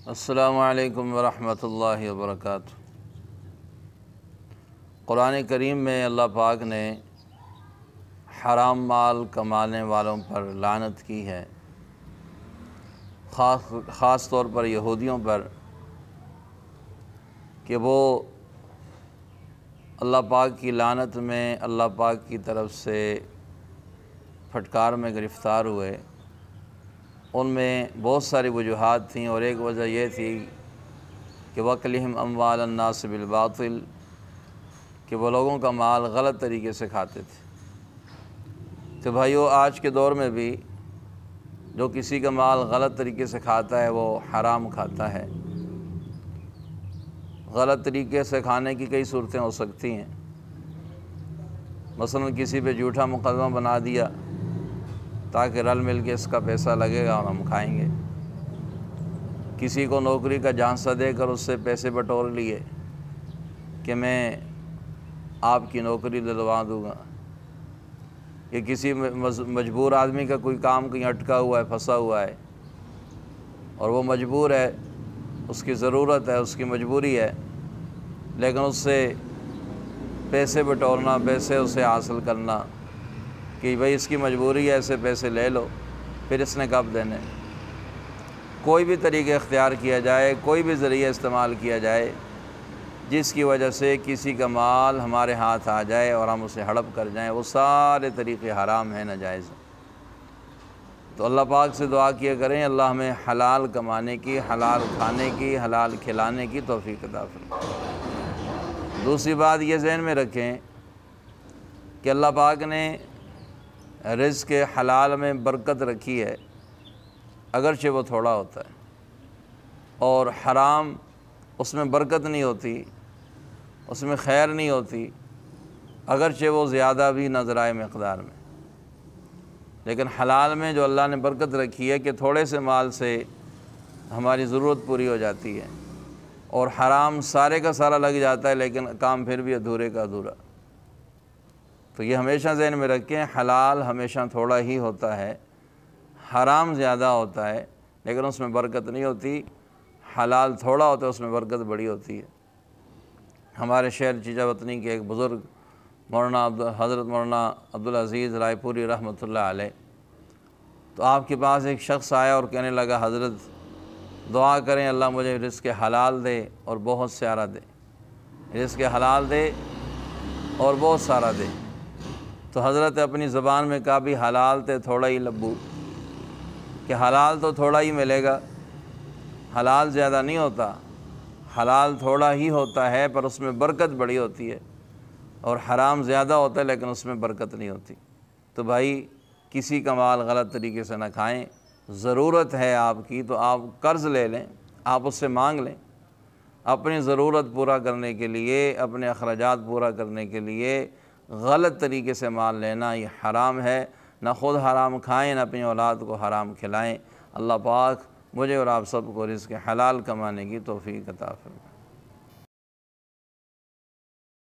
السلام علیکم ورحمۃ اللہ وبرکاتہ۔ قرآن کریم میں اللہ پاک نے حرام مال کمانے والوں پر لعنت کی ہے، خاص طور پر یہودیوں پر، کہ وہ اللہ پاک کی لعنت میں اللہ پاک کی طرف سے پھٹکار میں گرفتار ہوئے۔ ان میں بہت ساری وجوہات تھیں، اور ایک وجہ یہ تھی کہ وَأَكْلِهِمْ أَمْوَالَ النَّاسِ بِالْبَاطِلِ، کہ وہ لوگوں کا مال غلط طریقے سے کھاتے تھے۔ تو بھائیو، آج کے دور میں بھی جو کسی کا مال غلط طریقے سے کھاتا ہے وہ حرام کھاتا ہے۔ غلط طریقے سے کھانے کی کئی صورتیں ہو سکتی ہیں، مثلا کسی پہ جھوٹا مقدمہ بنا دیا تاکہ رل مل کے اس کا پیسہ لگے گا اور ہم کھائیں گے۔ کسی کو نوکری کا جھانسا دے کر اس سے پیسے بٹور لیے کہ میں آپ کی نوکری دلوا دوں گا، کہ کسی مجبور آدمی کا کوئی کام کہیں اٹکا ہوا ہے، پھنسا ہوا ہے، اور وہ مجبور ہے، اس کی ضرورت ہے، اس کی مجبوری ہے، لیکن اس سے پیسے بٹورنا، پیسے اسے حاصل کرنا کہ بھئی اس کی مجبوری ہے، ایسے پیسے لے لو، پھر اس نے کب دینے۔ کوئی بھی طریقہ اختیار کیا جائے، کوئی بھی ذریعہ استعمال کیا جائے جس کی وجہ سے کسی کا مال ہمارے ہاتھ آ جائے اور ہم اسے ہڑپ کر جائیں، وہ سارے طریقے حرام ہیں، ناجائز ہیں۔ تو اللہ پاک سے دعا کیا کریں، اللہ ہمیں حلال کمانے کی، حلال کھانے کی، حلال کھلانے کی توفیق عطا فرمائے۔ دوسری بات یہ ذہن میں رکھیں کہ اللہ پاک نے رزق حلال میں برکت رکھی ہے، اگرچہ وہ تھوڑا ہوتا ہے، اور حرام اس میں برکت نہیں ہوتی، اس میں خیر نہیں ہوتی، اگرچہ وہ زیادہ بھی نظر آئے مقدار میں۔ لیکن حلال میں جو اللہ نے برکت رکھی ہے کہ تھوڑے سے مال سے ہماری ضرورت پوری ہو جاتی ہے، اور حرام سارے کا سارا لگ جاتا ہے لیکن کام پھر بھی ادھورے کا ادھورا۔ تو یہ ہمیشہ ذہن میں رکھیں، حلال ہمیشہ تھوڑا ہی ہوتا ہے، حرام زیادہ ہوتا ہے لیکن اس میں برکت نہیں ہوتی۔ حلال تھوڑا ہوتا ہے، اس میں برکت بڑی ہوتی ہے۔ ہمارے شہر چیچا وطنی کے ایک بزرگ حضرت مولانا عبدالعزیز رائے پوری رحمۃ اللہ علیہ، تو آپ کے پاس ایک شخص آیا اور کہنے لگا، حضرت دعا کریں اللہ مجھے رزق حلال دے اور بہت سارا دے، رزق حلال دے اور بہت سارا دے۔ تو حضرت اپنی زبان میں کہا، بھی حلال تے تھوڑا ہی لبو، کہ حلال تو تھوڑا ہی ملے گا، حلال زیادہ نہیں ہوتا، حلال تھوڑا ہی ہوتا ہے پر اس میں برکت بڑی ہوتی ہے، اور حرام زیادہ ہوتا ہے لیکن اس میں برکت نہیں ہوتی۔ تو بھائی، کسی کا مال غلط طریقے سے نہ کھائیں۔ ضرورت ہے آپ کی تو آپ قرض لے لیں، آپ اس سے مانگ لیں، اپنی ضرورت پورا کرنے کے لیے، اپنے اخراجات پورا کرنے کے لیے غلط طریقے سے مال لینا یہ حرام ہے۔ نہ خود حرام کھائیں، نہ اپنی اولاد کو حرام کھلائیں۔ اللہ پاک مجھے اور آپ سب کو رزق حلال کمانے کی توفیق عطا فرمائے۔